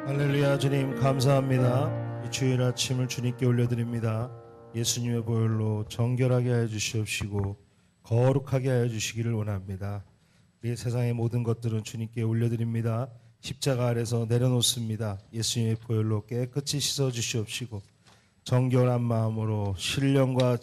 할렐루야. 주님 감사합니다. 이 주일 아침을 주님께 올려드립니다. 예수님의 보혈로 정결하게 하여 주시옵시고 거룩하게 하여 주시기를 원합니다. 우리 세상의 모든 것들은 주님께 올려드립니다. 십자가 아래서 내려놓습니다. 예수님의 보혈로 깨끗이 씻어 주시옵시고 정결한 마음으로 신령과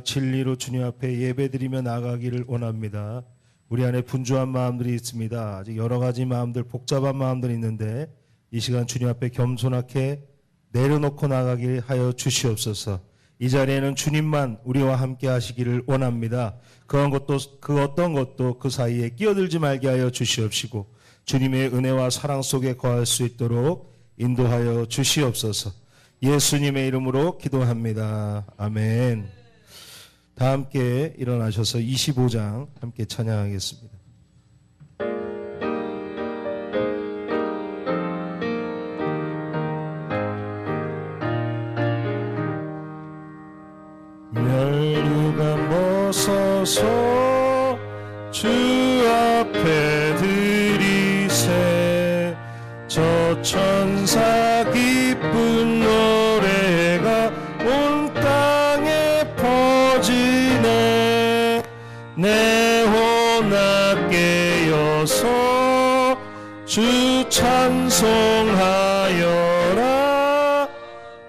진리로 주님 앞에 예배드리며 나가기를 원합니다. 우리 안에 분주한 마음들이 있습니다. 아직 여러 가지 마음들, 복잡한 마음들이 있는데 이 시간 주님 앞에 겸손하게 내려놓고 나가게 하여 주시옵소서. 이 자리에는 주님만 우리와 함께 하시기를 원합니다. 그 어떤 것도 그 사이에 끼어들지 말게 하여 주시옵시고 주님의 은혜와 사랑 속에 거할 수 있도록 인도하여 주시옵소서. 예수님의 이름으로 기도합니다. 아멘. 다 함께 일어나셔서 25장 함께 찬양하겠습니다. 멸류가 벗어서 주 앞에 드리세 저 천사 기쁜 노래가 온 땅에 퍼지네 내 혼합 깨어서 주 찬송하여라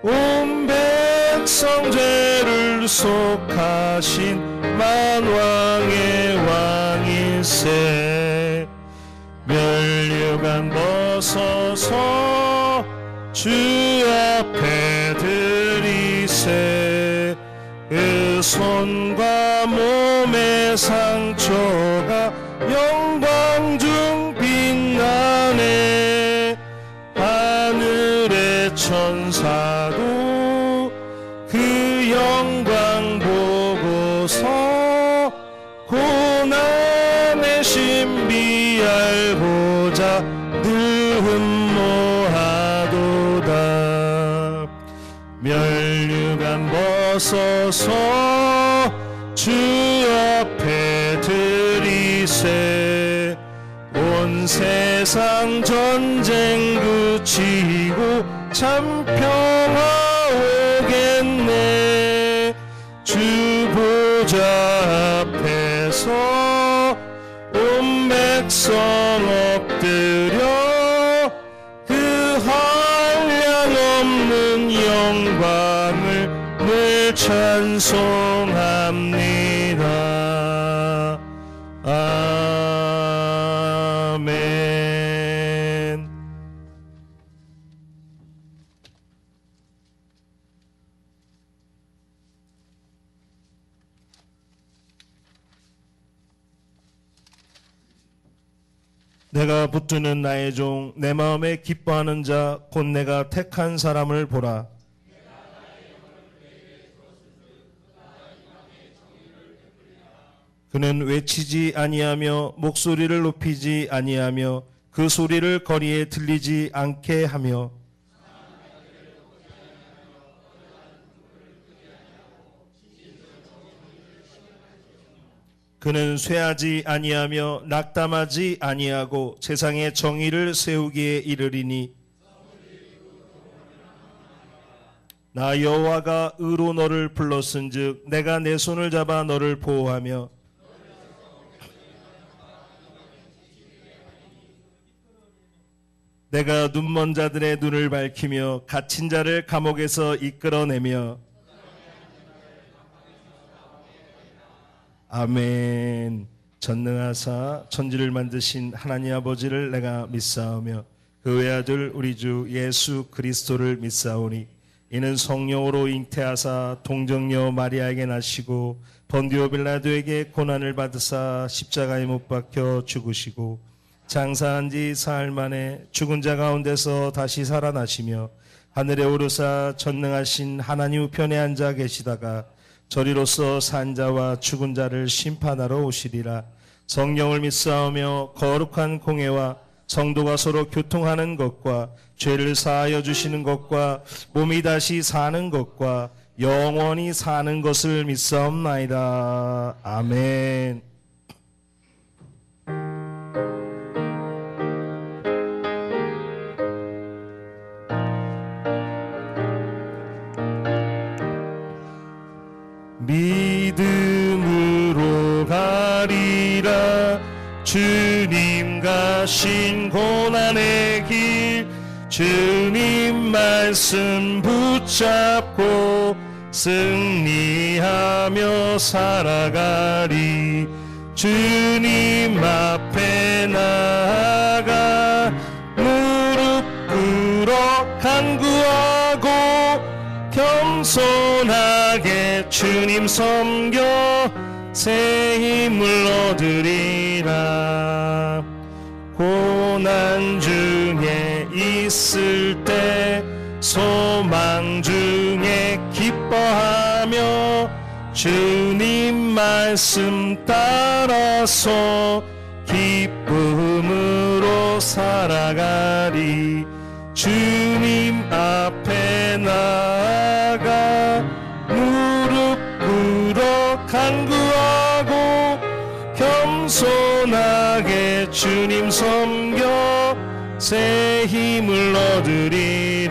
온 백성 죄를 속하신 만왕의 왕일세 멸류관 벗어서 주 앞에 드리세 그 손과 몸의 상처가 영광 중 빛나네 하늘의 천사도 그 영광 보고서 고난의 신비 알고자 늘 흠모하도다 멸류관 벗어서 주 앞에 드리세 온 세상 전쟁 그치고 참 평화 오겠네 주 보좌 앞에서 온 백성 엎드려 그 한량없는 영광을 늘 찬송합니다. 아멘. 내가 붙드는 나의 종, 내 마음에 기뻐하는 자, 곧 내가 택한 사람을 보라. 그는 외치지 아니하며 목소리를 높이지 아니하며 그 소리를 거리에 들리지 않게 하며 그는 쇠하지 아니하며 낙담하지 아니하고 세상에 정의를 세우기에 이르리니 나 여호와가 의로 너를 불렀은즉 내가 내 손을 잡아 너를 보호하며 내가 눈먼 자들의 눈을 밝히며 갇힌 자를 감옥에서 이끌어내며 아멘. 전능하사 천지를 만드신 하나님 아버지를 내가 믿사오며 그 외아들 우리 주 예수 그리스도를 믿사오니 이는 성령으로 잉태하사 동정녀 마리아에게 나시고 본디오 빌라도에게 고난을 받으사 십자가에 못 박혀 죽으시고 장사한 지 사흘 만에 죽은 자 가운데서 다시 살아나시며 하늘에 오르사 전능하신 하나님 우편에 앉아 계시다가 저리로서 산 자와 죽은 자를 심판하러 오시리라. 성령을 믿사오며 거룩한 공회와 성도가 서로 교통하는 것과 죄를 사하여 주시는 것과 몸이 다시 사는 것과 영원히 사는 것을 믿사옵나이다. 아멘. 주님 가신 고난의 길 주님 말씀 붙잡고 승리하며 살아가리. 주님 앞에 나아가 무릎 꿇어 간구하고 겸손하게 주님 섬겨 새 힘을 얻으리라. 고난 중에 있을 때 소망 중에 기뻐하며 주님 말씀 따라서 기쁨으로 살아가리. 주님 앞에 나아가 무릎 꿇어 간구하고 겸손하게 주님 섬겨 새 힘을 얻으리라.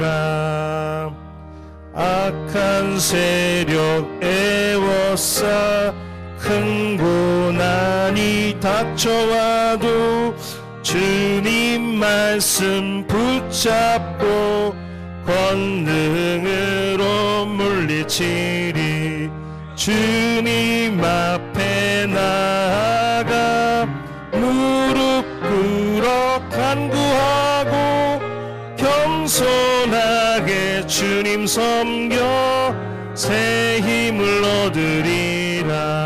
악한 세력 애워싸 큰 고난이 닥쳐와도 주님 말씀 붙잡고 권능으로 물리치리. 주님 앞에 나아가 무릎 꿇어 간구하고 겸손하게 주님 섬겨 새 힘을 얻으리라.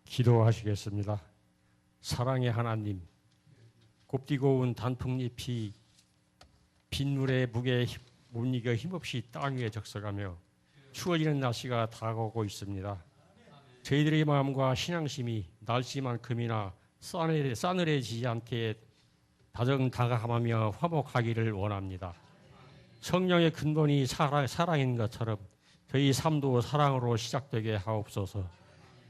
기도하시겠습니다. 사랑의 하나님, 곱디고 온 단풍잎이 빗물의 무게에 못 이겨 힘없이 땅 위에 적셔가며 추워지는 날씨가 다가오고 있습니다. 저희들의 마음과 신앙심이 날씨만큼이나 싸늘해지지 않게 다정다감하며 화목하기를 원합니다. 성령의 근본이 사랑인 것처럼 저희 삶도 사랑으로 시작되게 하옵소서.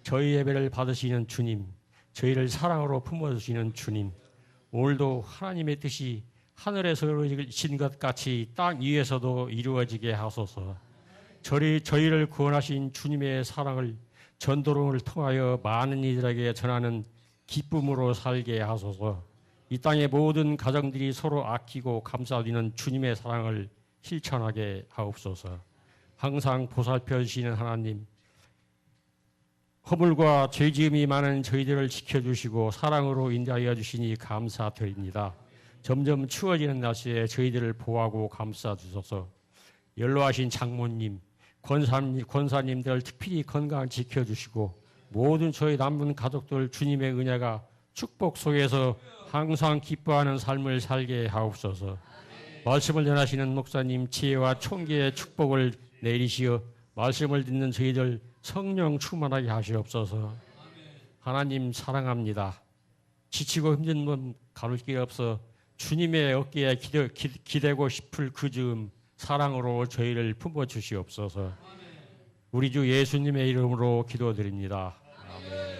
저희 예배를 받으시는 주님, 저희를 사랑으로 품어주시는 주님, 오늘도 하나님의 뜻이 하늘에서 이루어진 것 같이 땅 위에서도 이루어지게 하소서. 저희를 구원하신 주님의 사랑을 전도를 통하여 많은 이들에게 전하는 기쁨으로 살게 하소서. 이 땅의 모든 가정들이 서로 아끼고 감싸주는 주님의 사랑을 실천하게 하옵소서. 항상 보살펴 주시는 하나님, 허물과 죄지음이 많은 저희들을 지켜주시고 사랑으로 인도하여 주시니 감사드립니다. 점점 추워지는 날씨에 저희들을 보호하고 감싸주소서. 연로하신 장모님, 권사님들 특별히 건강 지켜주시고 모든 저희 남은 가족들 주님의 은혜가 축복 속에서 항상 기뻐하는 삶을 살게 하옵소서. 말씀을 전하시는 목사님 지혜와 총계의 축복을 내리시어 말씀을 듣는 저희들 성령 충만하게 하시옵소서. 하나님 사랑합니다. 지치고 힘든 분 가눌 길 없어 주님의 어깨에 기대고 싶을 그 즈음 사랑으로 저희를 품어주시옵소서. 우리 주 예수님의 이름으로 기도드립니다. 아멘.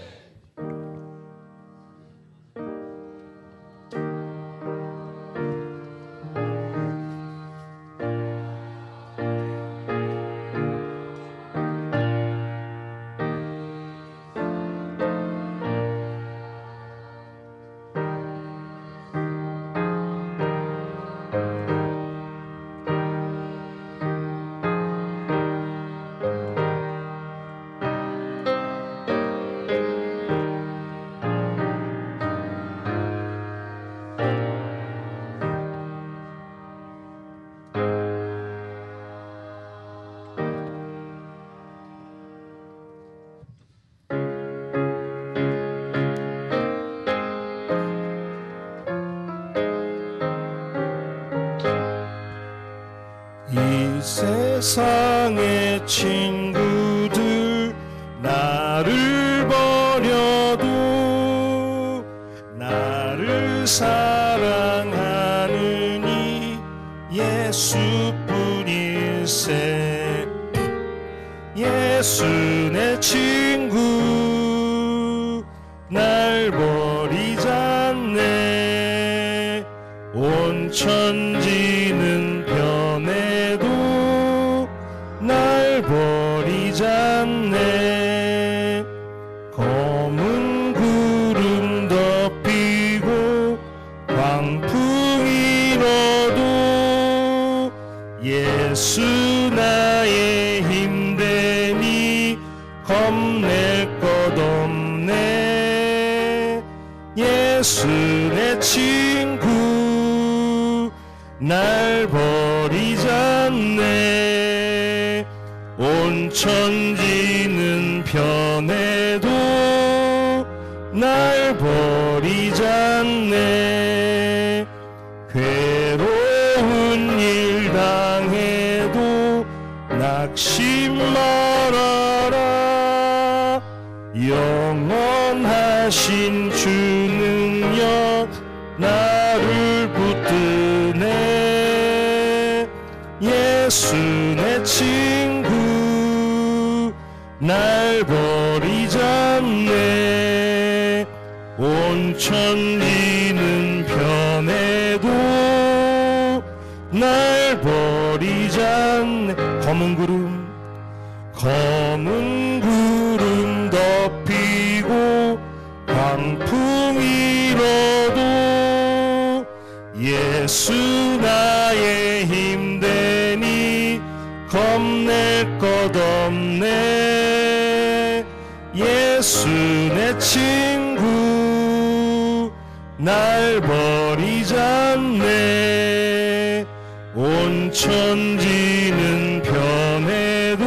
이 세상의 친구들 나를 버려도 나를 사랑하느니 예수뿐일세. 예수 내 친구 날 버리지 않네. 온 천지는 변해도 날 버리지 않네. 검은 구름 덮이고 광풍이 일어도 예수 나의 힘되니 겁낼 것 없네. 예수 내 친구 날 버리지 않네. 온 천지는 변해도 날 버리지 않네. 괴로운 일 당해도 낙심 말아라. 영원하신 주 능력 나를 붙드네. 예수 내 친구 날 버리지 않네. 온 천지는 변해도 날 버리지 않네. 검은 구름 덮이고 광풍이 일어도 예수 나의 힘되니 겁낼 것 없네. 예수 내 친구 날 버리지 않네. 온 천지는 변해도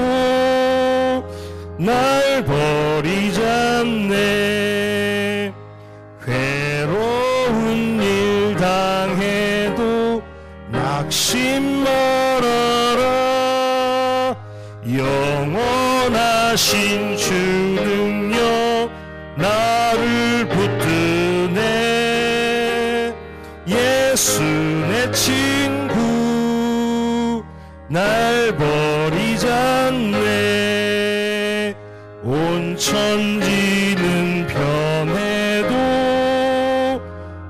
날 버리지 않네. 괴로운 일 당해도 낙심 말아라. 영원하신 주 능력 나를 붙드네. 예수 내 친구 날 버리지 않네. 온 천지는 변해도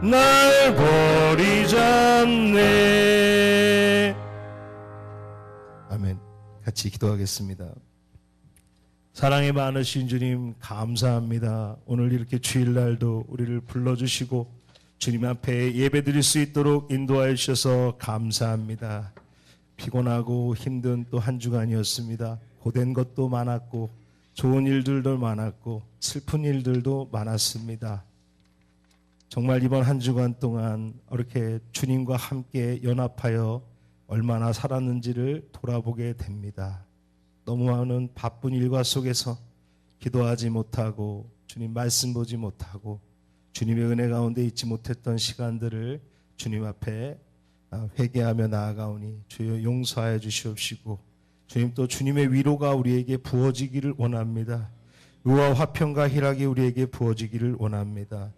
날 버리지 않네. 아멘. 같이 기도하겠습니다. 사랑이 많으신 주님 감사합니다. 오늘 이렇게 주일날도 우리를 불러주시고 주님 앞에 예배드릴 수 있도록 인도하여 주셔서 감사합니다. 피곤하고 힘든 또 한 주간이었습니다. 고된 것도 많았고 좋은 일들도 많았고 슬픈 일들도 많았습니다. 정말 이번 한 주간 동안 이렇게 주님과 함께 연합하여 얼마나 살았는지를 돌아보게 됩니다. 너무 많은 바쁜 일과 속에서 기도하지 못하고 주님 말씀 보지 못하고 주님의 은혜 가운데 있지 못했던 시간들을 주님 앞에 회개하며 나아가오니 주여 용서하여 주시옵시고 주님 또 주님의 위로가 우리에게 부어지기를 원합니다. 의와 화평과 희락이 우리에게 부어지기를 원합니다.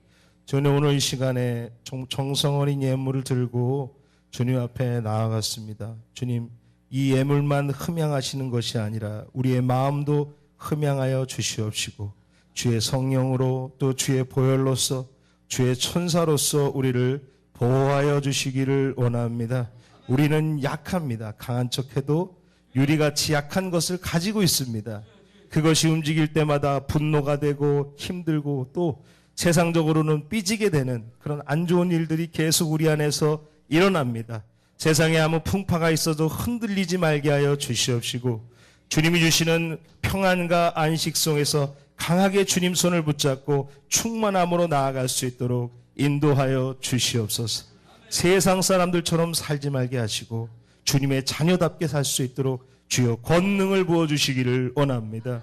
저는 오늘 이 시간에 정성 어린 예물을 들고 주님 앞에 나아갔습니다. 주님 이 예물만 흠양하시는 것이 아니라 우리의 마음도 흠양하여 주시옵시고 주의 성령으로 또 주의 보혈로서 주의 천사로서 우리를 보호하여 주시기를 원합니다. 우리는 약합니다. 강한 척해도 유리같이 약한 것을 가지고 있습니다. 그것이 움직일 때마다 분노가 되고 힘들고 또 세상적으로는 삐지게 되는 그런 안 좋은 일들이 계속 우리 안에서 일어납니다. 세상에 아무 풍파가 있어도 흔들리지 말게 하여 주시옵시고 주님이 주시는 평안과 안식 속에서 강하게 주님 손을 붙잡고 충만함으로 나아갈 수 있도록 인도하여 주시옵소서. 세상 사람들처럼 살지 말게 하시고 주님의 자녀답게 살 수 있도록 주여 권능을 부어주시기를 원합니다.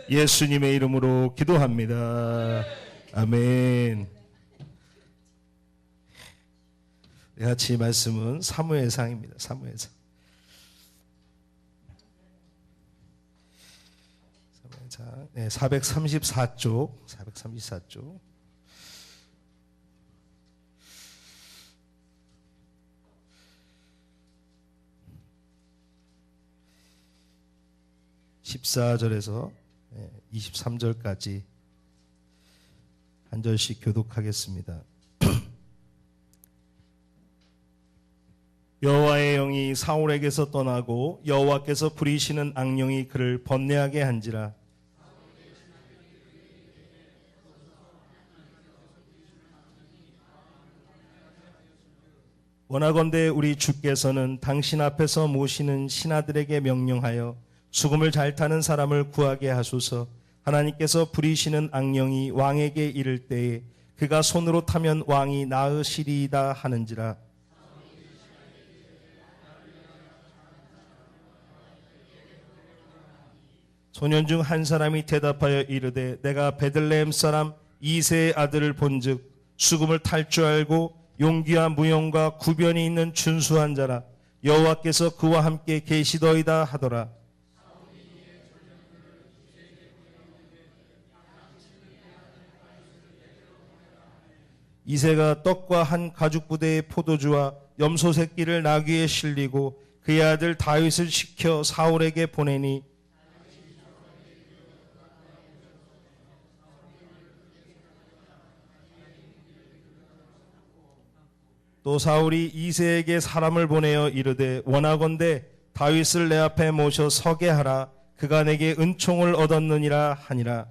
예수님의 이름으로 기도합니다. 아멘. 같이 말씀은 사무엘상입니다. 사무엘상. 434쪽. 434쪽. (14절에서) (23절까지) 한 절씩 교독하겠습니다. 여호와의 영이 사울에게서 떠나고 여호와께서 부리시는 악령이 그를 번뇌하게 한지라. 원하건대 우리 주께서는 당신 앞에서 모시는 신하들에게 명령하여 수금을 잘 타는 사람을 구하게 하소서. 하나님께서 부리시는 악령이 왕에게 이를 때에 그가 손으로 타면 왕이 나으시리이다 하는지라. 소년 중 한 사람이 대답하여 이르되 내가 베들레헴 사람 이새의 아들을 본즉 수금을 탈 줄 알고 용기와 무용과 구변이 있는 준수한 자라. 여호와께서 그와 함께 계시더이다 하더라. 이새가 떡과 한 가죽 부대의 포도주와 염소 새끼를 나귀에 실리고 그의 아들 다윗을 시켜 사울에게 보내니 또 사울이 이새에게 사람을 보내어 이르되 원하건대 다윗을 내 앞에 모셔 서게 하라. 그가 내게 은총을 얻었느니라 하니라.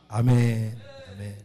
아멘. 아멘.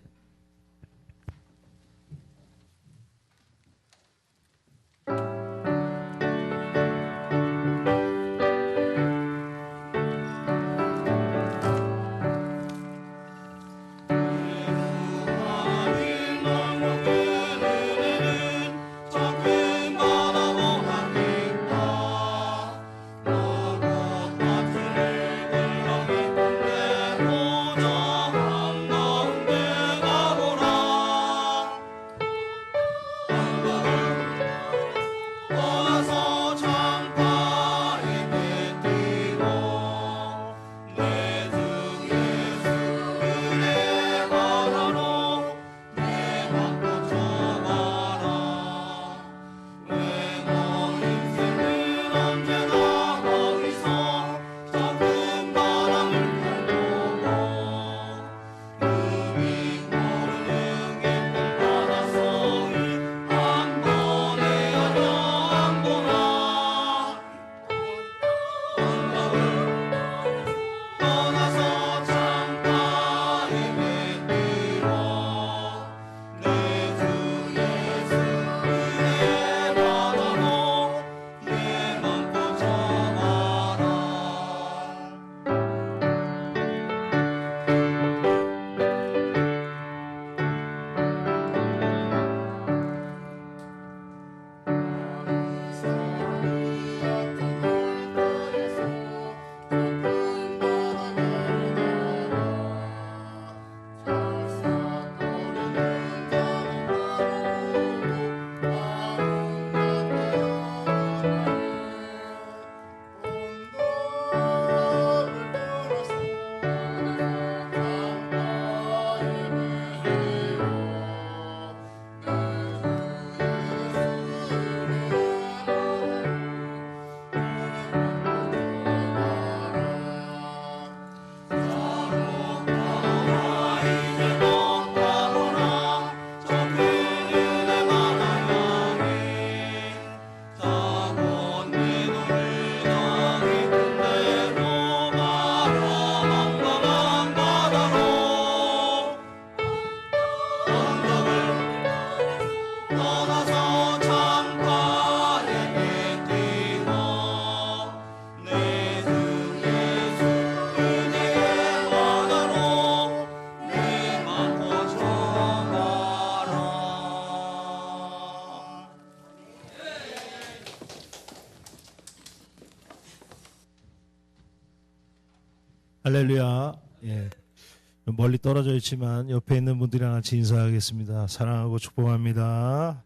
할렐루야. 예. 멀리 떨어져 있지만 옆에 있는 분들이랑 같이 인사하겠습니다. 사랑하고 축복합니다.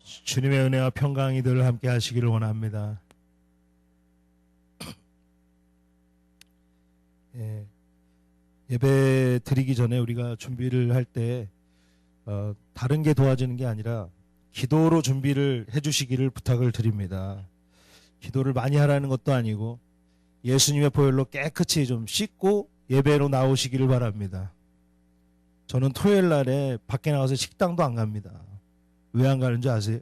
주님의 은혜와 평강이 늘 함께 하시기를 원합니다. 예. 예배 드리기 전에 우리가 준비를 할 때 다른 게 도와지는 게 아니라 기도로 준비를 해주시기를 부탁을 드립니다. 기도를 많이 하라는 것도 아니고 예수님의 보혈로 깨끗이 좀 씻고 예배로 나오시기를 바랍니다. 저는 토요일 날에 밖에 나가서 식당도 안 갑니다. 왜 안 가는 줄 아세요?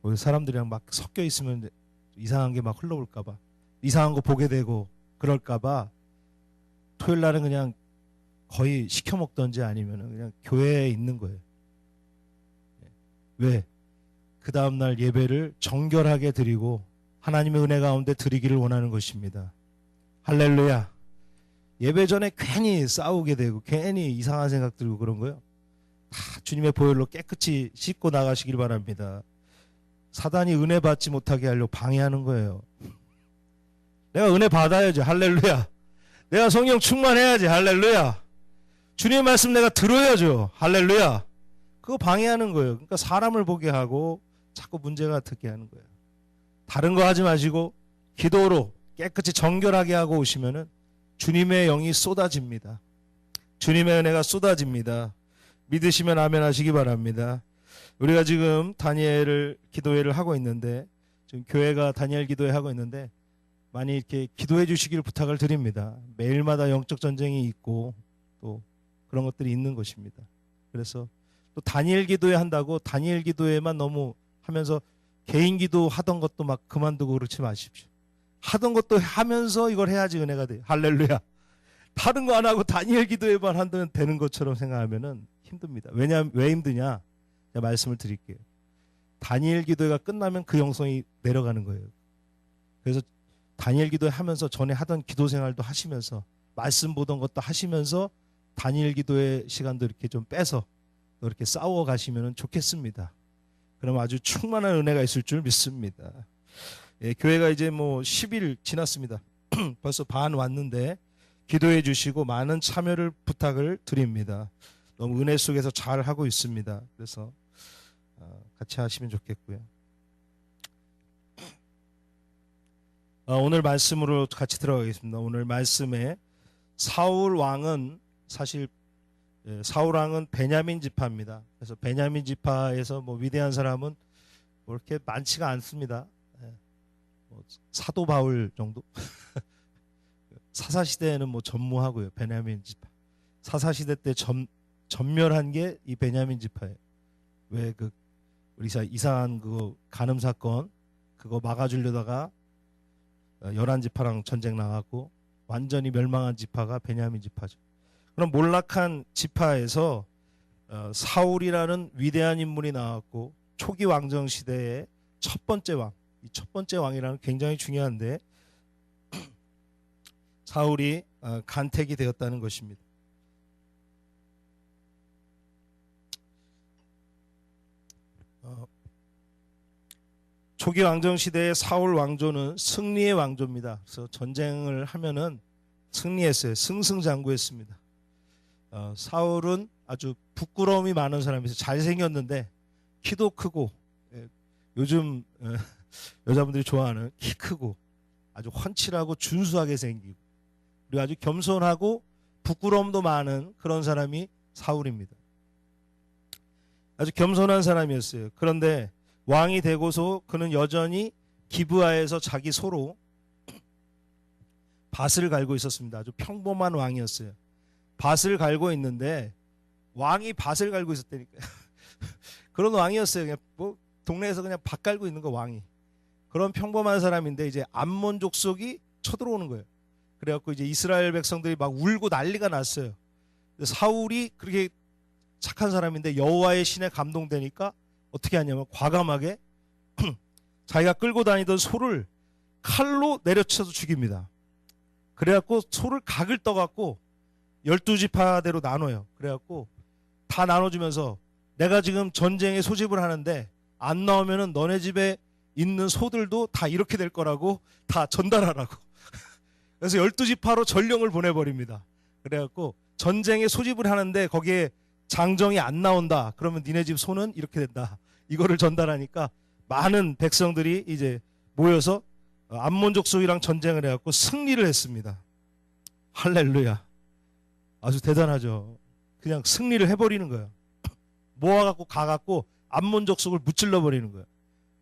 거기 사람들이랑 막 섞여 있으면 이상한 게 막 흘러올까 봐, 이상한 거 보게 되고 그럴까 봐 토요일 날은 그냥 거의 시켜 먹던지 아니면 그냥 교회에 있는 거예요. 왜? 그 다음날 예배를 정결하게 드리고 하나님의 은혜 가운데 드리기를 원하는 것입니다. 할렐루야. 예배 전에 괜히 싸우게 되고 괜히 이상한 생각 들고 그런 거요, 다 주님의 보혈로 깨끗이 씻고 나가시길 바랍니다. 사단이 은혜 받지 못하게 하려고 방해하는 거예요. 내가 은혜 받아야지. 할렐루야. 내가 성령 충만해야지. 할렐루야. 주님의 말씀 내가 들어야죠. 할렐루야. 그거 방해하는 거예요. 그러니까 사람을 보게 하고 자꾸 문제가 되게 하는 거예요. 다른 거 하지 마시고 기도로 깨끗이 정결하게 하고 오시면은 주님의 영이 쏟아집니다. 주님의 은혜가 쏟아집니다. 믿으시면 아멘 하시기 바랍니다. 우리가 지금 다니엘을 기도회를 하고 있는데, 지금 교회가 다니엘 기도회 하고 있는데 많이 이렇게 기도해 주시기를 부탁을 드립니다. 매일마다 영적 전쟁이 있고 또 그런 것들이 있는 것입니다. 그래서 또 다니엘 기도회 한다고 다니엘 기도회만 너무 하면서 개인 기도 하던 것도 막 그만두고 그러지 마십시오. 하던 것도 하면서 이걸 해야지 은혜가 돼요. 할렐루야. 다른 거 안 하고 다니엘 기도회만 한다면 되는 것처럼 생각하면은 힘듭니다. 왜 힘드냐? 제가 말씀을 드릴게요. 다니엘 기도회가 끝나면 그 영성이 내려가는 거예요. 그래서 다니엘 기도회 하면서 전에 하던 기도 생활도 하시면서 말씀 보던 것도 하시면서 다니엘 기도회 시간도 이렇게 좀 빼서 이렇게 싸워 가시면 좋겠습니다. 그럼 아주 충만한 은혜가 있을 줄 믿습니다. 예, 교회가 이제 뭐 10일 지났습니다. 벌써 반 왔는데 기도해 주시고 많은 참여를 부탁을 드립니다. 너무 은혜 속에서 잘 하고 있습니다. 그래서 같이 하시면 좋겠고요. 오늘 말씀으로 같이 들어가겠습니다. 오늘 말씀에 사울 왕은 사실 사울 왕은 베냐민 지파입니다. 그래서 베냐민 지파에서 뭐 위대한 사람은 뭐 이렇게 많지가 않습니다. 사도 바울 정도? 사사시대에는 뭐 전무하고요. 베냐민 지파. 사사시대 때 전멸한 게 이 베냐민 지파예요. 왜 그 우리 이상한 그거 간음 사건 그거 막아주려다가 11지파랑 전쟁 나갔고 완전히 멸망한 지파가 베냐민 지파죠. 그럼 몰락한 지파에서 사울이라는 위대한 인물이 나왔고 초기 왕정 시대의 첫 번째 왕, 이 첫 번째 왕이라는 굉장히 중요한데 사울이 간택이 되었다는 것입니다. 초기 왕정 시대의 사울 왕조는 승리의 왕조입니다. 그래서 전쟁을 하면은 승리했어요. 승승장구했습니다. 사울은 아주 부끄러움이 많은 사람이서 잘생겼는데 키도 크고, 요즘 여자분들이 좋아하는 키 크고 아주 훤칠하고 준수하게 생기고 그리고 아주 겸손하고 부끄러움도 많은 그런 사람이 사울입니다. 아주 겸손한 사람이었어요. 그런데 왕이 되고서 그는 여전히 기브아에서 자기 소로 밭을 갈고 있었습니다. 아주 평범한 왕이었어요. 밭을 갈고 있는데 왕이 밭을 갈고 있었다니까요. 그런 왕이었어요. 그냥 뭐 동네에서 그냥 밭 갈고 있는 거 왕이. 그런 평범한 사람인데 이제 암몬 족속이 쳐들어오는 거예요. 그래갖고 이제 이스라엘 백성들이 막 울고 난리가 났어요. 사울이 그렇게 착한 사람인데 여호와의 신에 감동되니까 어떻게 하냐면 과감하게 자기가 끌고 다니던 소를 칼로 내려쳐서 죽입니다. 그래갖고 소를 각을 떠갖고 12지파대로 나눠요. 그래갖고 다 나눠주면서 내가 지금 전쟁에 소집을 하는데 안 나오면은 너네 집에 있는 소들도 다 이렇게 될 거라고 다 전달하라고. 그래서 12지파로 전령을 보내버립니다. 그래갖고 전쟁에 소집을 하는데 거기에 장정이 안 나온다. 그러면 니네 집 소는 이렇게 된다. 이거를 전달하니까 많은 백성들이 이제 모여서 암몬 족속이랑 전쟁을 해갖고 승리를 했습니다. 할렐루야. 아주 대단하죠. 그냥 승리를 해버리는 거예요. 모아갖고 가갖고 암몬족속을 무찔러 버리는 거예요.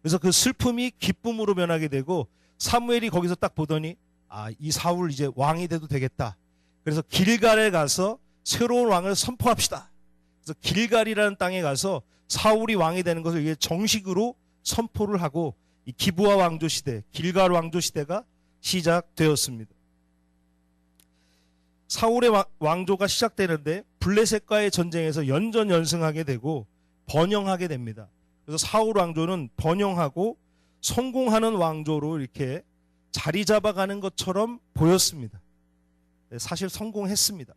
그래서 그 슬픔이 기쁨으로 변하게 되고 사무엘이 거기서 딱 보더니 이 사울 이제 왕이 돼도 되겠다. 그래서 길갈에 가서 새로운 왕을 선포합시다. 그래서 길갈이라는 땅에 가서 사울이 왕이 되는 것을 이게 정식으로 선포를 하고 이 기브아 왕조 시대, 길갈 왕조 시대가 시작되었습니다. 사울의 왕조가 시작되는데 블레셋과의 전쟁에서 연전연승하게 되고 번영하게 됩니다. 그래서 사울 왕조는 번영하고 성공하는 왕조로 이렇게 자리 잡아가는 것처럼 보였습니다. 사실 성공했습니다.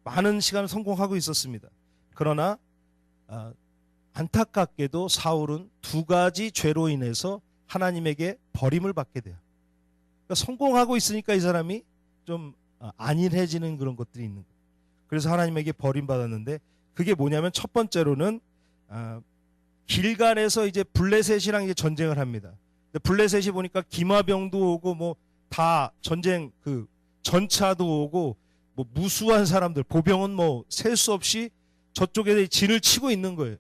많은 시간을 성공하고 있었습니다. 그러나 안타깝게도 사울은 두 가지 죄로 인해서 하나님에게 버림을 받게 돼요. 그러니까 성공하고 있으니까 이 사람이 좀 안일해지는 그런 것들이 있는 거예요. 그래서 하나님에게 버림받았는데 그게 뭐냐면 첫 번째로는 길갈에서 이제 블레셋이랑 이제 전쟁을 합니다. 블레셋이 보니까 기마병도 오고 뭐 다 전쟁 그 전차도 오고 뭐 무수한 사람들 보병은 뭐 셀 수 없이 저쪽에 진을 치고 있는 거예요.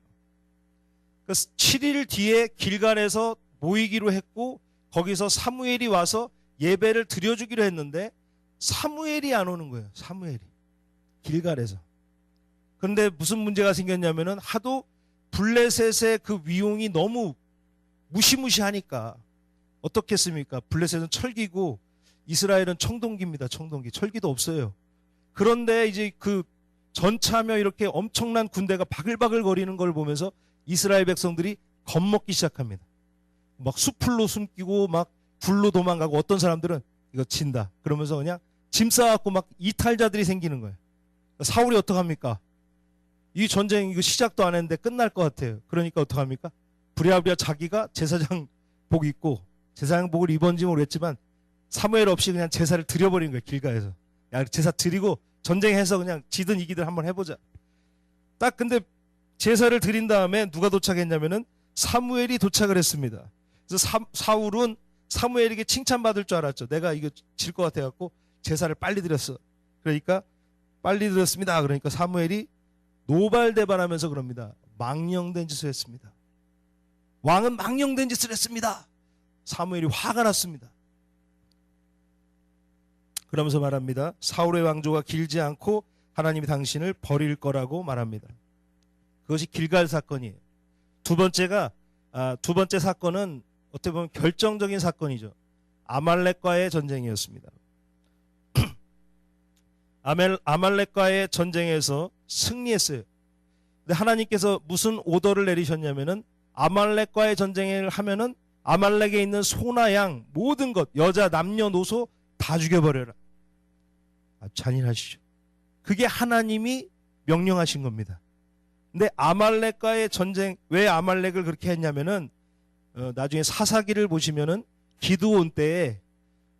그래서 7일 뒤에 길갈에서 모이기로 했고 거기서 사무엘이 와서 예배를 드려주기로 했는데 사무엘이 안 오는 거예요. 사무엘이 길갈에서. 그런데 무슨 문제가 생겼냐면은 하도 블레셋의 그 위용이 너무 무시무시하니까 어떻겠습니까? 블레셋은 철기고 이스라엘은 청동기입니다. 청동기. 철기도 없어요. 그런데 이제 그 전차며 이렇게 엄청난 군대가 바글바글 거리는 걸 보면서 이스라엘 백성들이 겁먹기 시작합니다. 막 수풀로 숨기고 막 굴로 도망가고 어떤 사람들은 이거 진다. 그러면서 그냥 짐 싸갖고 막 이탈자들이 생기는 거예요. 사울이 어떡합니까? 이 전쟁 이거 시작도 안 했는데 끝날 것 같아요. 그러니까 어떡합니까? 부랴부랴 자기가 제사장 복 입고 제사장 복을 입었는지 모르겠지만 사무엘 없이 그냥 제사를 드려버린 거예요. 길가에서. 야 제사 드리고 전쟁해서 그냥 지든 이기든 한번 해보자. 딱 근데 제사를 드린 다음에 누가 도착했냐면은 사무엘이 도착을 했습니다. 그래서 사울은 사무엘에게 칭찬받을 줄 알았죠. 내가 이거 질 것 같아갖고 제사를 빨리 드렸어. 그러니까 빨리 드렸습니다. 그러니까 사무엘이 노발대발하면서 그럽니다. 망령된 짓을 했습니다. 왕은 망령된 짓을 했습니다. 사무엘이 화가 났습니다. 그러면서 말합니다. 사울의 왕조가 길지 않고 하나님이 당신을 버릴 거라고 말합니다. 그것이 길갈 사건이에요. 두 번째 사건은 어떻게 보면 결정적인 사건이죠. 아말렉과의 전쟁이었습니다. 아말렉과의 전쟁에서 승리했어요. 근데 하나님께서 무슨 오더를 내리셨냐면은 아말렉과의 전쟁을 하면은 아말렉에 있는 소나 양 모든 것 여자 남녀노소 다 죽여버려라. 잔인하시죠. 그게 하나님이 명령하신 겁니다. 근데 아말렉과의 전쟁 왜 아말렉을 그렇게 했냐면은 나중에 사사기를 보시면은 기드온 때에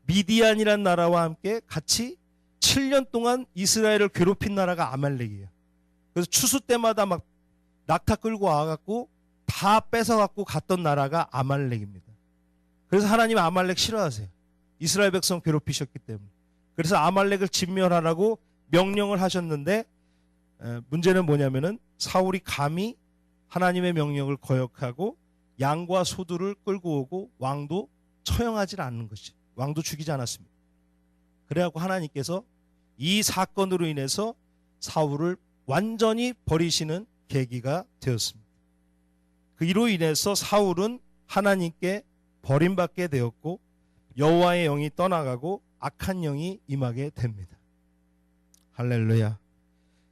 미디안이란 나라와 함께 같이 7년 동안 이스라엘을 괴롭힌 나라가 아말렉이에요. 그래서 추수 때마다 막 낙타 끌고 와갖고 다 뺏어갖고 갔던 나라가 아말렉입니다. 그래서 하나님 아말렉 싫어하세요. 이스라엘 백성 괴롭히셨기 때문에. 그래서 아말렉을 진멸하라고 명령을 하셨는데 문제는 뭐냐면은 사울이 감히 하나님의 명령을 거역하고 양과 소들을 끌고 오고 왕도 처형하지 않는 것이죠. 왕도 죽이지 않았습니다. 그래갖고 하나님께서 이 사건으로 인해서 사울을 완전히 버리시는 계기가 되었습니다. 그 이로 인해서 사울은 하나님께 버림받게 되었고 여호와의 영이 떠나가고 악한 영이 임하게 됩니다. 할렐루야.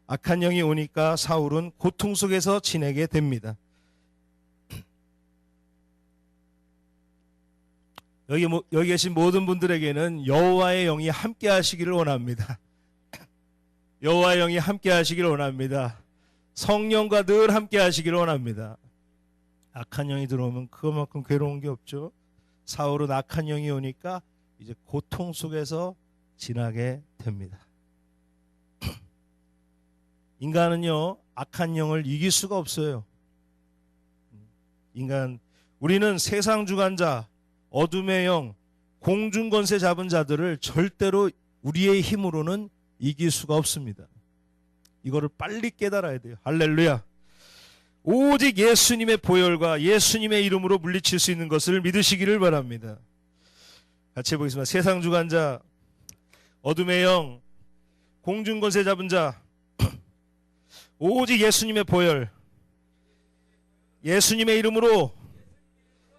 악한 영이 오니까 사울은 고통 속에서 지내게 됩니다. 여기 계신 모든 분들에게는 여호와의 영이 함께 하시기를 원합니다. 여호와의 영이 함께 하시기를 원합니다. 성령과 늘 함께 하시기를 원합니다. 악한 영이 들어오면 그것만큼 괴로운 게 없죠. 사울은 악한 영이 오니까 이제 고통 속에서 지나게 됩니다. 인간은요, 악한 영을 이길 수가 없어요. 우리는 세상 주관자, 어둠의 영, 공중권세 잡은 자들을 절대로 우리의 힘으로는 이길 수가 없습니다. 이거를 빨리 깨달아야 돼요. 할렐루야. 오직 예수님의 보혈과 예수님의 이름으로 물리칠 수 있는 것을 믿으시기를 바랍니다. 같이 해보겠습니다. 세상 주관자, 어둠의 영, 공중권세 잡은 자, 오직 예수님의 보혈, 예수님의 이름으로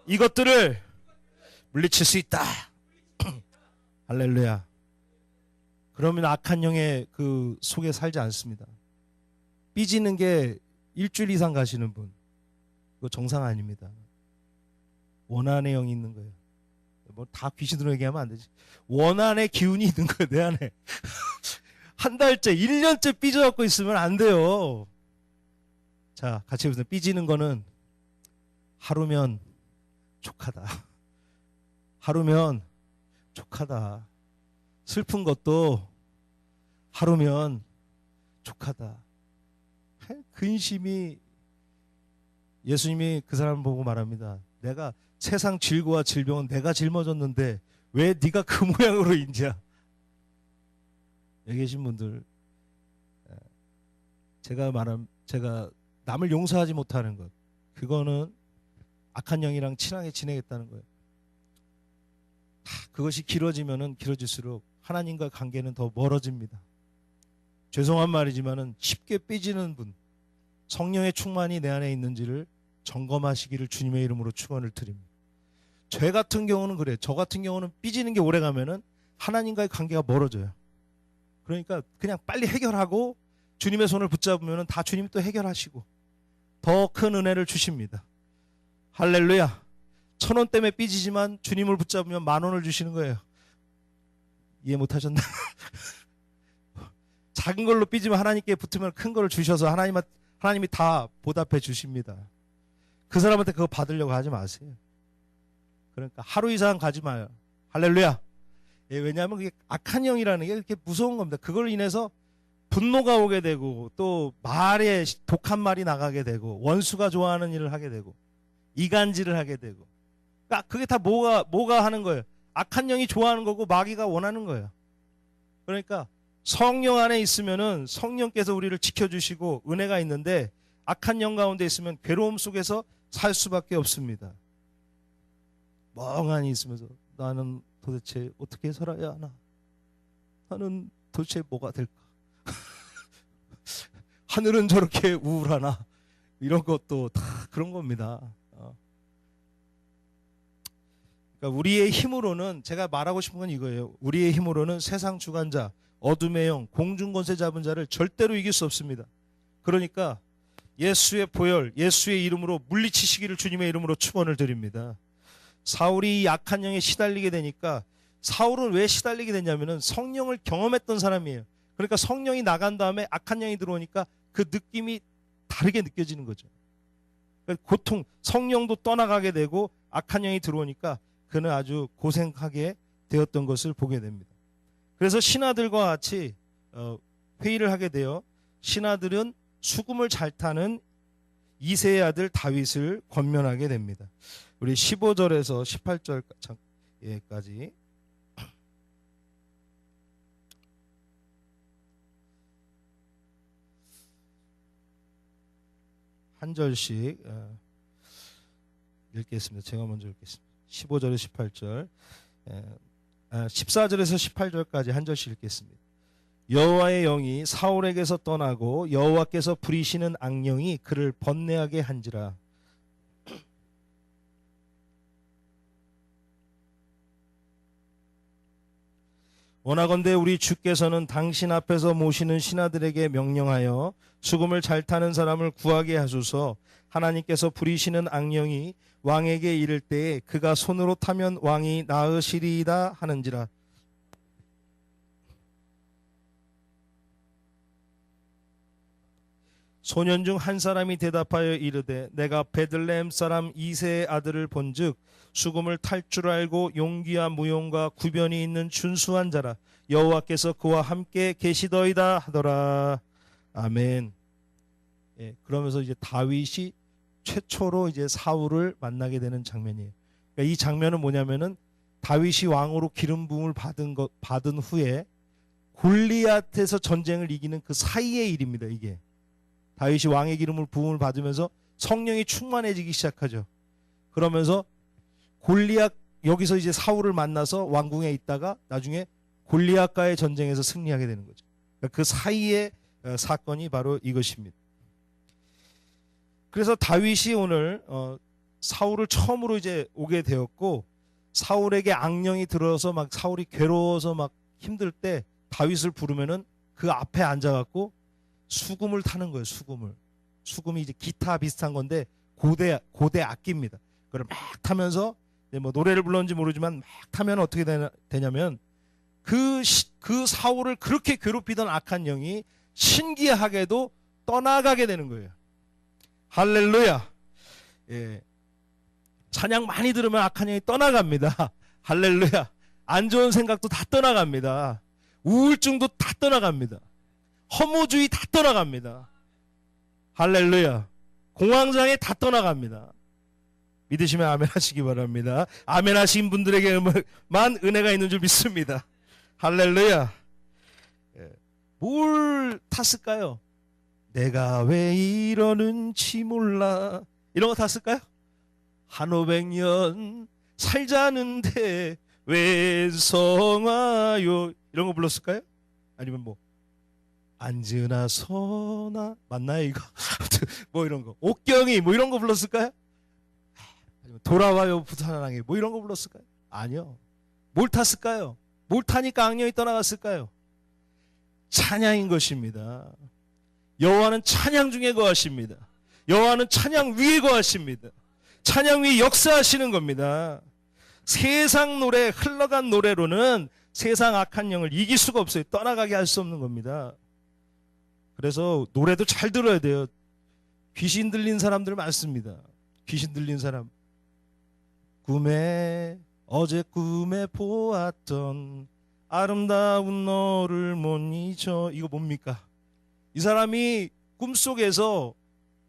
이것들을 물리칠 수 있다. 할렐루야. 그러면 악한 영의 그 속에 살지 않습니다. 삐지는 게 일주일 이상 가시는 분, 그거 정상 아닙니다. 원한의 영이 있는 거예요. 뭐 다 귀신으로 얘기하면 안 되지. 원한의 기운이 있는 거예요, 내 안에. 한 달째, 1년째 삐져갖고 있으면 안 돼요. 자, 같이 해보세요. 삐지는 거는 하루면 족하다. 하루면 족하다. 슬픈 것도 하루면 족하다. 근심이, 예수님이 그 사람을 보고 말합니다. 내가 세상 질고와 질병은 내가 짊어졌는데 왜 네가 그 모양으로 있냐. 여기 계신 분들, 제가 남을 용서하지 못하는 것, 그거는 악한 영이랑 친하게 지내겠다는 거예요. 그것이 길어지면은 길어질수록 하나님과 관계는 더 멀어집니다. 죄송한 말이지만은 쉽게 삐지는 분, 성령의 충만이 내 안에 있는지를 점검하시기를 주님의 이름으로 축원을 드립니다. 죄 같은 경우는 그래요. 저 같은 경우는 삐지는 게 오래 가면은 하나님과의 관계가 멀어져요. 그러니까 그냥 빨리 해결하고 주님의 손을 붙잡으면은 다 주님이 또 해결하시고 더 큰 은혜를 주십니다. 할렐루야. 1,000원 때문에 삐지지만 주님을 붙잡으면 10,000원을 주시는 거예요. 이해 못하셨나? 작은 걸로 삐지면 하나님께 붙으면 큰 거를 주셔서 하나님이 다 보답해 주십니다. 그 사람한테 그거 받으려고 하지 마세요. 그러니까 하루 이상 가지 마요. 할렐루야. 예, 왜냐하면 그게 악한 영이라는 게 이렇게 무서운 겁니다. 그걸 인해서 분노가 오게 되고 또 말에 독한 말이 나가게 되고 원수가 좋아하는 일을 하게 되고 이간질을 하게 되고, 그러니까 그게 다 뭐가 하는 거예요? 악한 영이 좋아하는 거고 마귀가 원하는 거예요. 그러니까 성령 안에 있으면은 성령께서 우리를 지켜주시고 은혜가 있는데, 악한 영 가운데 있으면 괴로움 속에서 살 수밖에 없습니다. 멍하니 있으면서 나는 도대체 어떻게 살아야 하나? 나는 도대체 뭐가 될까? 하늘은 저렇게 우울하나? 이런 것도 다 그런 겁니다. 그러니까 우리의 힘으로는, 제가 말하고 싶은 건 이거예요. 우리의 힘으로는 세상 주관자, 어둠의 영, 공중권세 잡은 자를 절대로 이길 수 없습니다. 그러니까 예수의 보혈, 예수의 이름으로 물리치시기를 주님의 이름으로 축원을 드립니다. 사울이 이 악한 영에 시달리게 되니까, 사울은 왜 시달리게 됐냐면은 성령을 경험했던 사람이에요. 그러니까 성령이 나간 다음에 악한 영이 들어오니까 그 느낌이 다르게 느껴지는 거죠. 고통, 성령도 떠나가게 되고 악한 영이 들어오니까 그는 아주 고생하게 되었던 것을 보게 됩니다. 그래서 신하들과 같이 회의를 하게 되어 신하들은 수금을 잘 타는 이새의 아들 다윗을 권면하게 됩니다. 우리 15절에서 18절까지 한 절씩 읽겠습니다. 제가 먼저 읽겠습니다. 15절에서 18절, 14절에서 18절까지 한 절씩 읽겠습니다. 여호와의 영이 사울에게서 떠나고 여호와께서 부리시는 악령이 그를 번뇌하게 한지라. 원하건대 우리 주께서는 당신 앞에서 모시는 신하들에게 명령하여 수금을 잘 타는 사람을 구하게 하소서. 하나님께서 부리시는 악령이 왕에게 이를 때에 그가 손으로 타면 왕이 나으시리이다 하는지라. 소년 중 한 사람이 대답하여 이르되 내가 베들레헴 사람 이새의 아들을 본즉 수금을 탈 줄 알고 용기와 무용과 구변이 있는 준수한 자라. 여호와께서 그와 함께 계시더이다 하더라. 아멘. 예, 그러면서 이제 다윗이 최초로 이제 사울을 만나게 되는 장면이에요. 그러니까 이 장면은 뭐냐면은 다윗이 왕으로 기름 부음을 받은 후에 골리앗에서 전쟁을 이기는 그 사이의 일입니다. 이게 다윗이 왕의 기름을 부음을 받으면서 성령이 충만해지기 시작하죠. 그러면서 골리앗, 여기서 이제 사울을 만나서 왕궁에 있다가 나중에 골리앗과의 전쟁에서 승리하게 되는 거죠. 그 사이의 사건이 바로 이것입니다. 그래서 다윗이 오늘 사울을 처음으로 이제 오게 되었고, 사울에게 악령이 들어서 막 사울이 괴로워서 막 힘들 때 다윗을 부르면은 그 앞에 앉아갖고 수금을 타는 거예요. 수금이 이제 기타 비슷한 건데 고대 악기입니다. 그걸 막 타면서 뭐 노래를 불렀는지 모르지만 막 타면 어떻게 되냐면 그 사울을 그렇게 괴롭히던 악한 영이 신기하게도 떠나가게 되는 거예요. 할렐루야. 예. 찬양 많이 들으면 악한 영이 떠나갑니다. 할렐루야. 안 좋은 생각도 다 떠나갑니다. 우울증도 다 떠나갑니다. 허무주의 다 떠나갑니다. 할렐루야. 공황장애 다 떠나갑니다. 믿으시면 아멘 하시기 바랍니다. 아멘 하신 분들에게만 은혜가 있는 줄 믿습니다. 할렐루야. 뭘 탔을까요? 내가 왜 이러는지 몰라. 이런 거 탔을까요? 한 500년 살자는데 왜 성화요. 이런 거 불렀을까요? 아니면 뭐 앉으나 서나 맞나요 이거? 뭐 이런 거 옥경이 뭐 이런 거 불렀을까요? 아니면 돌아와요 부산항에 뭐 이런 거 불렀을까요? 아니요. 뭘 탔을까요? 뭘 타니까 악령이 떠나갔을까요? 찬양인 것입니다. 여호와는 찬양 중에 거하십니다. 여호와는 찬양 위에 거하십니다. 찬양 위에 역사하시는 겁니다. 세상 노래, 흘러간 노래로는 세상 악한 영을 이길 수가 없어요. 떠나가게 할 수 없는 겁니다. 그래서 노래도 잘 들어야 돼요. 귀신 들린 사람들 많습니다. 귀신 들린 사람. 어제 꿈에 보았던 아름다운 너를 못 잊어. 이거 뭡니까? 이 사람이 꿈속에서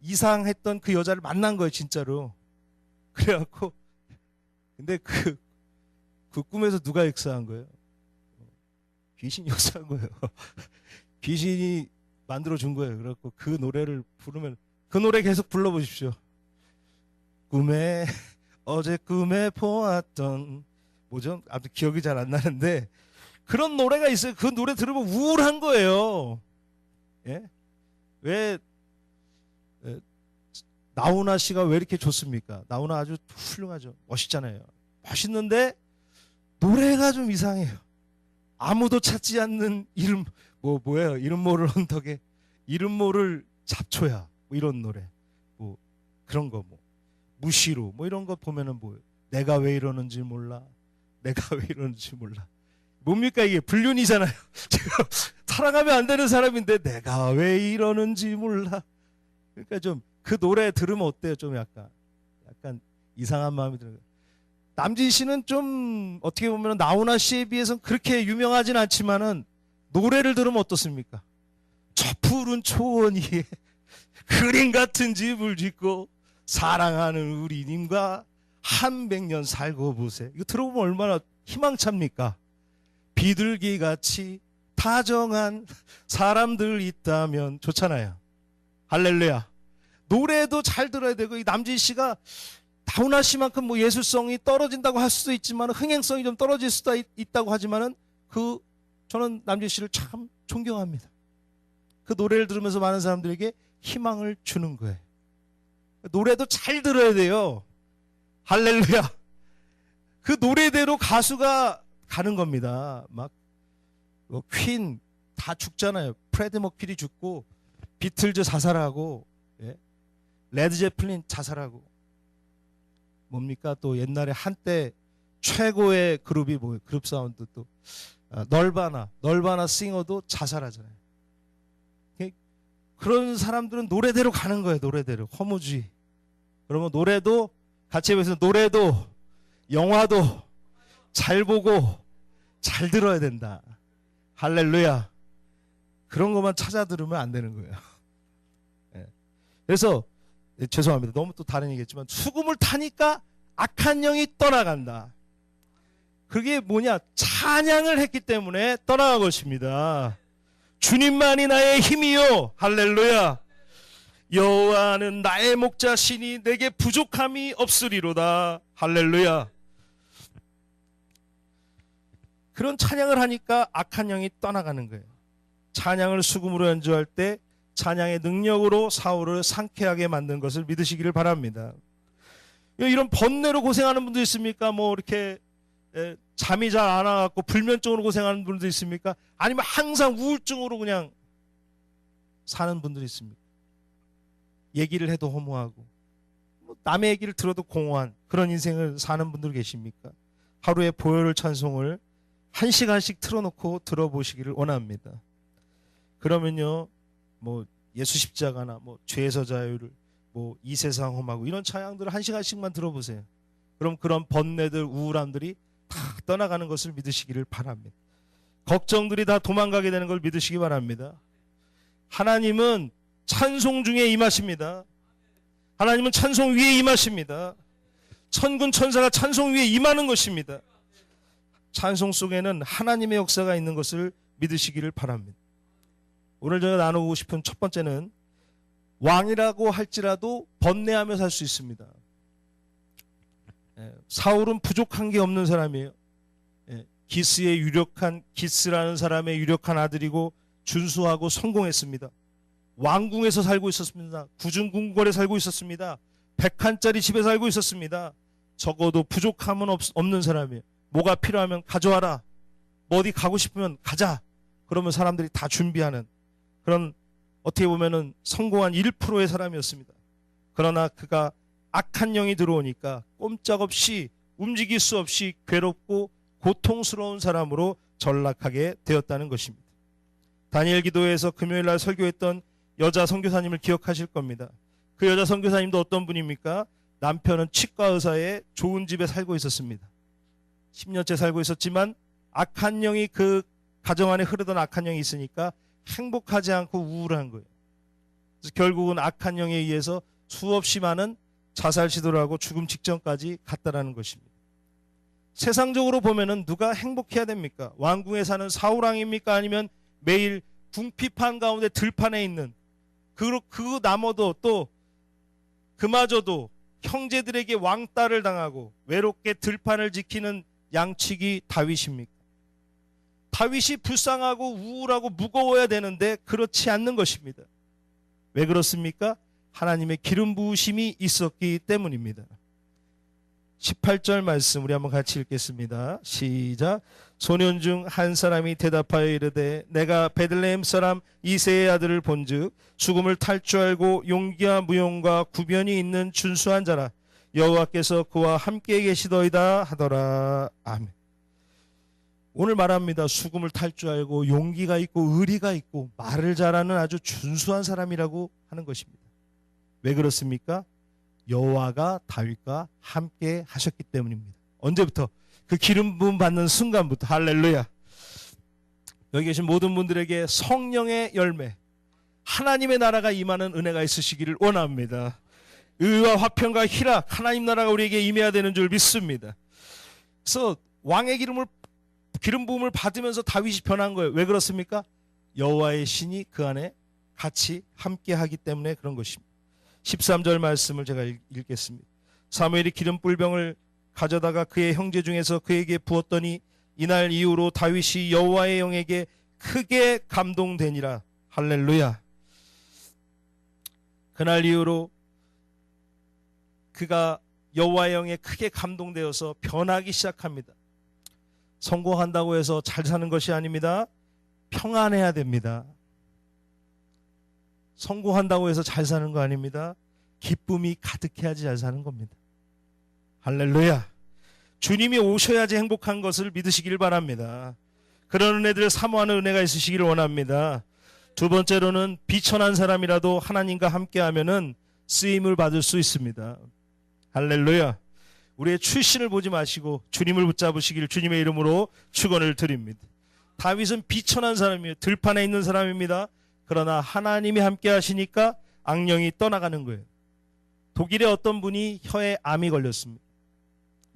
이상했던 그 여자를 만난 거예요, 진짜로. 그래갖고 근데 그 꿈에서 누가 역사한 거예요? 귀신이 역사한 거예요. 귀신이 만들어준 거예요. 그래갖고 그 노래를 부르면 그 노래 계속 불러보십시오. 어제 꿈에 보았던 뭐죠? 아무튼 기억이 잘 안 나는데 그런 노래가 있어요. 그 노래 들으면 우울한 거예요. 예? 왜 나훈아 씨가 왜 이렇게 좋습니까? 나훈아 아주 훌륭하죠. 멋있잖아요. 멋있는데 노래가 좀 이상해요. 아무도 찾지 않는 이름 뭐예요? 이름 모를 언덕에 이름 모를 잡초야. 뭐 이런 노래. 뭐 그런 거 뭐 무시로 뭐 이런 거 보면은 뭐예요? 내가 왜 이러는지 몰라. 내가 왜 이러는지 몰라. 뭡니까 이게? 불륜이잖아요. 지금 사랑하면 안 되는 사람인데 내가 왜 이러는지 몰라. 그러니까 좀 그 노래 들으면 어때요? 좀 약간 이상한 마음이 들어요. 남진 씨는 좀 어떻게 보면 나훈아 씨에 비해서는 그렇게 유명하진 않지만은 노래를 들으면 어떻습니까? 저 푸른 초원 위에 그림 같은 집을 짓고 사랑하는 우리님과 한 100년 살고 보세. 이거 들어보면 얼마나 희망찹니까? 비둘기같이 다정한 사람들 있다면 좋잖아요. 할렐루야. 노래도 잘 들어야 되고, 이 남진 씨가 나훈아 씨만큼 뭐 예술성이 떨어진다고 할 수도 있지만 흥행성이 좀 떨어질 수도 있다고 하지만은 저는 남진 씨를 참 존경합니다. 그 노래를 들으면서 많은 사람들에게 희망을 주는 거예요. 노래도 잘 들어야 돼요. 할렐루야. 그 노래대로 가수가 가는 겁니다. 막 퀸 다 죽잖아요. 프레드 머큐리 죽고 비틀즈 자살하고, 예? 레드 제플린 자살하고. 뭡니까? 또 옛날에 한때 최고의 그룹이 뭐예요? 그룹 사운드 또 널바나 싱어도 자살하잖아요. 그런 사람들은 노래대로 가는 거예요. 노래대로. 허무주의. 그러면 노래도 같이 해보세요. 노래도 영화도 잘 보고 잘 들어야 된다. 할렐루야. 그런 것만 찾아 들으면 안 되는 거예요. 네. 그래서 죄송합니다. 너무 또 다른 얘기겠지만 수금을 타니까 악한 영이 떠나간다. 그게 뭐냐? 찬양을 했기 때문에 떠나간 것입니다. 주님만이 나의 힘이요. 할렐루야. 여호와는 나의 목자시니 내게 부족함이 없으리로다. 할렐루야. 그런 찬양을 하니까 악한 영이 떠나가는 거예요. 찬양을 수금으로 연주할 때 찬양의 능력으로 사울을 상쾌하게 만든 것을 믿으시기를 바랍니다. 이런 번뇌로 고생하는 분도 있습니까? 뭐 이렇게 잠이 잘 안 와갖고 불면증으로 고생하는 분도 있습니까? 아니면 항상 우울증으로 그냥 사는 분들이 있습니까? 얘기를 해도 허무하고 남의 얘기를 들어도 공허한 그런 인생을 사는 분들 계십니까? 하루에 보혈을 찬송을 1시간씩 틀어놓고 들어보시기를 원합니다. 그러면요, 뭐 예수 십자가나 뭐 죄에서 자유를 뭐 이 세상 험하고 이런 찬양들을 1시간씩만 들어보세요. 그럼 그런 번뇌들, 우울함들이 다 떠나가는 것을 믿으시기를 바랍니다. 걱정들이 다 도망가게 되는 걸 믿으시기 바랍니다. 하나님은 찬송 중에 임하십니다. 하나님은 찬송 위에 임하십니다. 천군 천사가 찬송 위에 임하는 것입니다. 찬송 속에는 하나님의 역사가 있는 것을 믿으시기를 바랍니다. 오늘 제가 나누고 싶은 첫 번째는 왕이라고 할지라도 번뇌하며 살 수 있습니다. 사울은 부족한 게 없는 사람이에요. 기스의 유력한, 기스라는 사람의 유력한 아들이고 준수하고 성공했습니다. 왕궁에서 살고 있었습니다. 구중궁궐에 살고 있었습니다. 100칸짜리 집에 살고 있었습니다. 적어도 부족함은 없는 사람이에요. 뭐가 필요하면 가져와라. 뭐 어디 가고 싶으면 가자. 그러면 사람들이 다 준비하는 그런, 어떻게 보면은 성공한 1%의 사람이었습니다. 그러나 그가 악한 영이 들어오니까 꼼짝없이 움직일 수 없이 괴롭고 고통스러운 사람으로 전락하게 되었다는 것입니다. 다니엘 기도회에서 금요일날 설교했던 여자 선교사님을 기억하실 겁니다. 그 여자 선교사님도 어떤 분입니까? 남편은 치과 의사의 좋은 집에 살고 있었습니다. 10년째 살고 있었지만 악한 영이, 그 가정 안에 흐르던 악한 영이 있으니까 행복하지 않고 우울한 거예요. 그래서 결국은 악한 영에 의해서 수없이 많은 자살 시도를 하고 죽음 직전까지 갔다라는 것입니다. 세상적으로 보면은 누가 행복해야 됩니까? 왕궁에 사는 사울왕입니까? 아니면 매일 궁피판 가운데 들판에 있는 그 나머도 또 그마저도 형제들에게 왕따를 당하고 외롭게 들판을 지키는 양치기 다윗입니까? 다윗이 불쌍하고 우울하고 무거워야 되는데 그렇지 않는 것입니다. 왜 그렇습니까? 하나님의 기름 부으심이 있었기 때문입니다. 18절 말씀 우리 한번 같이 읽겠습니다. 시작. 소년 중 한 사람이 대답하여 이르되 내가 베들레헴 사람 이새의 아들을 본즉 죽음을 탈 줄 알고 용기와 무용과 구변이 있는 준수한 자라. 여호와께서 그와 함께 계시더이다 하더라. 아멘. 오늘 말합니다. 죽음을 탈 줄 알고 용기가 있고 의리가 있고 말을 잘하는 아주 준수한 사람이라고 하는 것입니다. 왜 그렇습니까? 여호와가 다윗과 함께 하셨기 때문입니다. 언제부터? 그 기름 부음 받는 순간부터. 할렐루야. 여기 계신 모든 분들에게 성령의 열매, 하나님의 나라가 임하는 은혜가 있으시기를 원합니다. 의와 화평과 희락, 하나님 나라가 우리에게 임해야 되는 줄 믿습니다. 그래서 왕의 기름 부음을 받으면서 다윗이 변한 거예요. 왜 그렇습니까? 여호와의 신이 그 안에 같이 함께 하기 때문에 그런 것입니다. 13절 말씀을 제가 읽겠습니다. 사무엘이 기름 뿔병을 가져다가 그의 형제 중에서 그에게 부었더니 이날 이후로 다윗이 여호와의 영에게 크게 감동되니라. 할렐루야. 그날 이후로 그가 여호와의 영에 크게 감동되어서 변하기 시작합니다. 성공한다고 해서 잘 사는 것이 아닙니다. 평안해야 됩니다. 성공한다고 해서 잘 사는 거 아닙니다. 기쁨이 가득해야지 잘 사는 겁니다. 할렐루야. 주님이 오셔야지 행복한 것을 믿으시길 바랍니다. 그런 은혜들을 사모하는 은혜가 있으시기를 원합니다. 두 번째로는 비천한 사람이라도 하나님과 함께하면은 쓰임을 받을 수 있습니다. 할렐루야. 우리의 출신을 보지 마시고 주님을 붙잡으시기를 주님의 이름으로 축원을 드립니다. 다윗은 비천한 사람이에요. 들판에 있는 사람입니다. 그러나 하나님이 함께 하시니까 악령이 떠나가는 거예요. 독일의 어떤 분이 혀에 암이 걸렸습니다.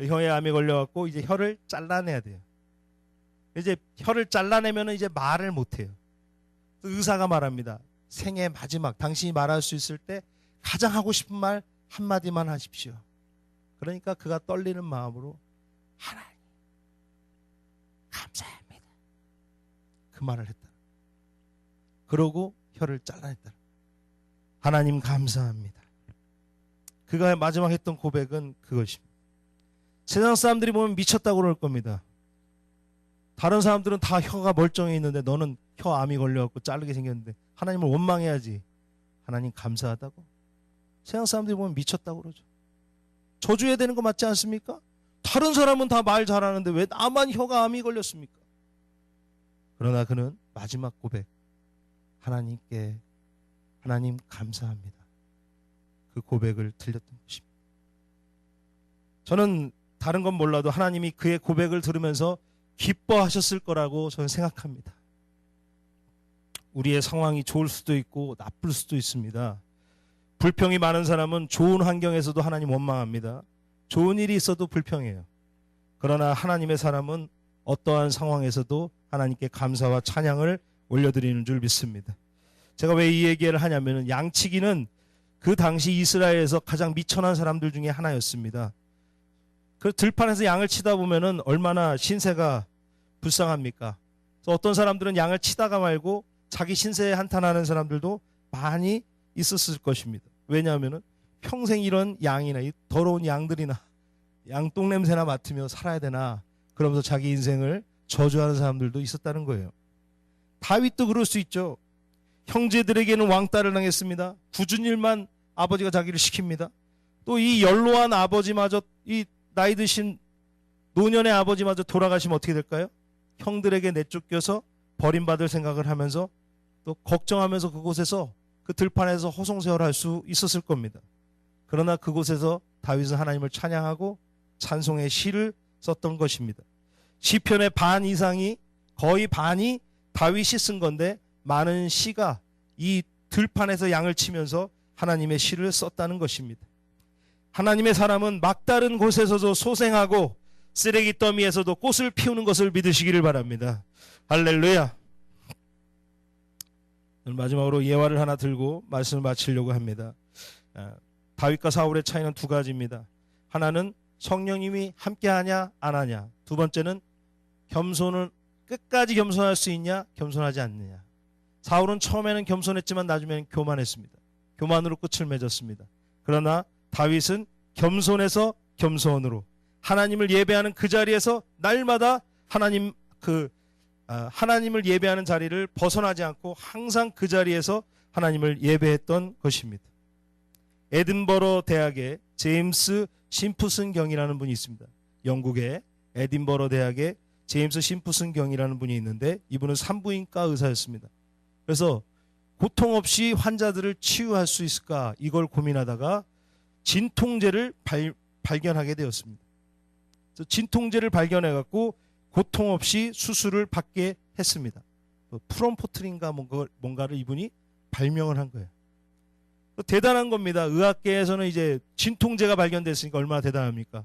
혀에 암이 걸려갖고 이제 혀를 잘라내야 돼요. 이제 혀를 잘라내면 이제 말을 못해요. 의사가 말합니다. 생애 마지막 당신이 말할 수 있을 때 가장 하고 싶은 말 한마디만 하십시오. 그러니까 그가 떨리는 마음으로 하나님 감사합니다. 그 말을 했다. 그러고 혀를 잘라냈다. 하나님 감사합니다. 그가 마지막 했던 고백은 그것입니다. 세상 사람들이 보면 미쳤다고 그럴 겁니다. 다른 사람들은 다 혀가 멀쩡해 있는데 너는 혀암이 걸려갖고 자르게 생겼는데 하나님을 원망해야지. 하나님 감사하다고? 세상 사람들이 보면 미쳤다고 그러죠. 저주해야 되는 거 맞지 않습니까? 다른 사람은 다 말 잘하는데 왜 나만 혀가 암이 걸렸습니까? 그러나 그는 마지막 고백, 하나님께 하나님 감사합니다. 그 고백을 들렸던 것입니다. 저는 다른 건 몰라도 하나님이 그의 고백을 들으면서 기뻐하셨을 거라고 저는 생각합니다. 우리의 상황이 좋을 수도 있고 나쁠 수도 있습니다. 불평이 많은 사람은 좋은 환경에서도 하나님 원망합니다. 좋은 일이 있어도 불평해요. 그러나 하나님의 사람은 어떠한 상황에서도 하나님께 감사와 찬양을 올려드리는 줄 믿습니다. 제가 왜 이 얘기를 하냐면 양치기는 그 당시 이스라엘에서 가장 미천한 사람들 중에 하나였습니다. 그 들판에서 양을 치다 보면은 얼마나 신세가 불쌍합니까? 그래서 어떤 사람들은 양을 치다가 말고 자기 신세에 한탄하는 사람들도 많이 있었을 것입니다. 왜냐하면은 평생 이런 양이나 이 더러운 양들이나 양 똥냄새나 맡으며 살아야 되나 그러면서 자기 인생을 저주하는 사람들도 있었다는 거예요. 다윗도 그럴 수 있죠. 형제들에게는 왕따를 당했습니다. 굳은 일만 아버지가 자기를 시킵니다. 또 이 연로한 아버지마저 이 나이 드신 노년의 아버지마저 돌아가시면 어떻게 될까요? 형들에게 내쫓겨서 버림받을 생각을 하면서 또 걱정하면서 그곳에서 그 들판에서 호송세월할 수 있었을 겁니다. 그러나 그곳에서 다윗은 하나님을 찬양하고 찬송의 시를 썼던 것입니다. 시편의 반 이상이 거의 반이 다윗이 쓴 건데 많은 시가 이 들판에서 양을 치면서 하나님의 시를 썼다는 것입니다. 하나님의 사람은 막다른 곳에서도 소생하고 쓰레기 더미에서도 꽃을 피우는 것을 믿으시기를 바랍니다. 할렐루야. 마지막으로 예화를 하나 들고 말씀을 마치려고 합니다. 다윗과 사울의 차이는 두 가지입니다. 하나는 성령님이 함께하냐 안 하냐. 두 번째는 겸손은 끝까지 겸손할 수 있냐 겸손하지 않느냐. 사울은 처음에는 겸손했지만 나중에는 교만했습니다. 교만으로 끝을 맺었습니다. 그러나 다윗은 겸손해서 겸손으로 하나님을 예배하는 그 자리에서 날마다 하나님을 예배하는 자리를 벗어나지 않고 항상 그 자리에서 하나님을 예배했던 것입니다. 에든버러 대학에 제임스 심프슨 경이라는 분이 있습니다. 영국의 에든버러 대학에 제임스 심프슨 경이라는 분이 있는데 이분은 산부인과 의사였습니다. 그래서 고통 없이 환자들을 치유할 수 있을까 이걸 고민하다가 진통제를 발견하게 되었습니다. 그래서 진통제를 발견해갖고 고통 없이 수술을 받게 했습니다. 프롬포트린가 뭔가를 이분이 발명을 한 거예요. 대단한 겁니다. 의학계에서는 이제 진통제가 발견됐으니까 얼마나 대단합니까?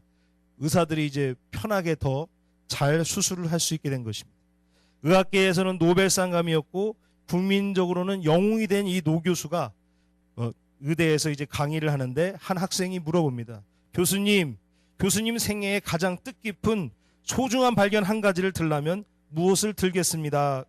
의사들이 이제 편하게 더 잘 수술을 할 수 있게 된 것입니다. 의학계에서는 노벨상감이었고 국민적으로는 영웅이 된 이 노 교수가 의대에서 이제 강의를 하는데 한 학생이 물어봅니다. 교수님 생애에 가장 뜻깊은 소중한 발견 한 가지를 들라면 무엇을 들겠습니까?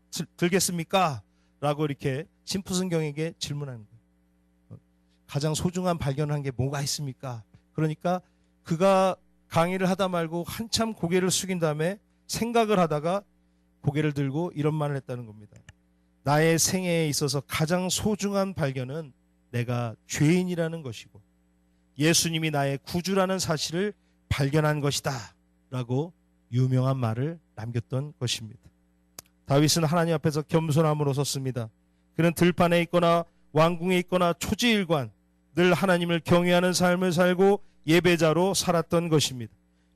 라고 이렇게 심프슨경에게 질문하는 거예요. 가장 소중한 발견한 게 뭐가 있습니까? 그러니까 그가 강의를 하다 말고 한참 고개를 숙인 다음에 생각을 하다가 고개를 들고 이런 말을 했다는 겁니다. 나의 생애에 있어서 가장 소중한 발견은 내가 죄인이라는 것이고 예수님이 나의 구주라는 사실을 발견한 것이다 라고 유명한 말을 남겼던 것입니다. 다윗은 하나님 앞에서 겸손함으로 섰습니다. 그는 들판에 있거나 왕궁에 있거나 초지일관 늘 하나님을 경외하는 삶을 살고 예배자로 살았던 것입니다.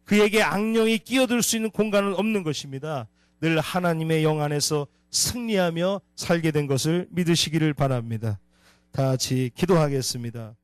그에게 악령이 끼어들 수 있는 공간은 없는 것입니다. 늘 하나님의 영 안에서 승리하며 살게 된 것을 믿으시기를 바랍니다. 다 같이 기도하겠습니다.